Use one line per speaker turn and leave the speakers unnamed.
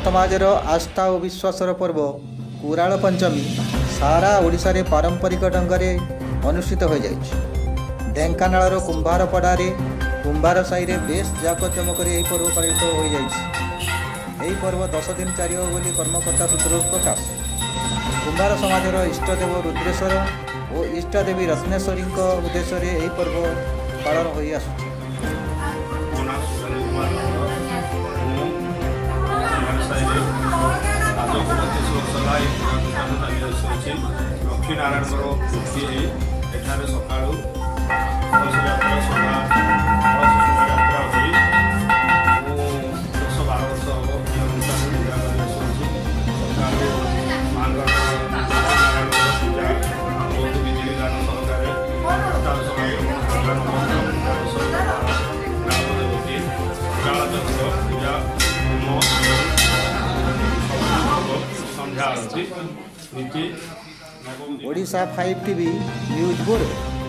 समाजर आस्था और विश्वासर पर्व कुराल पंचमी सारा ओडिशा रे पारंपरिक ढंग से अनुष्ठित हो जाए। ढेंकानाल कुंभारपड़े कुंभार साई रे बेस जाकजमक यह पर्व पालित हो जाए। पर्व 10 दिन चलिए बोली कर्मकर्ता सूत्र प्रकाश। कुंभार समाजर इष्टदेव रुद्रेश्वर और इष्टदेवी रत्नेश्वरी उद्देश्य यह पर्व पालन हो आसुची।
लक्ष्मी नारायण मूर्ति एठार सका
ओडिशा 5 टीवी न्यूज बोर्ड।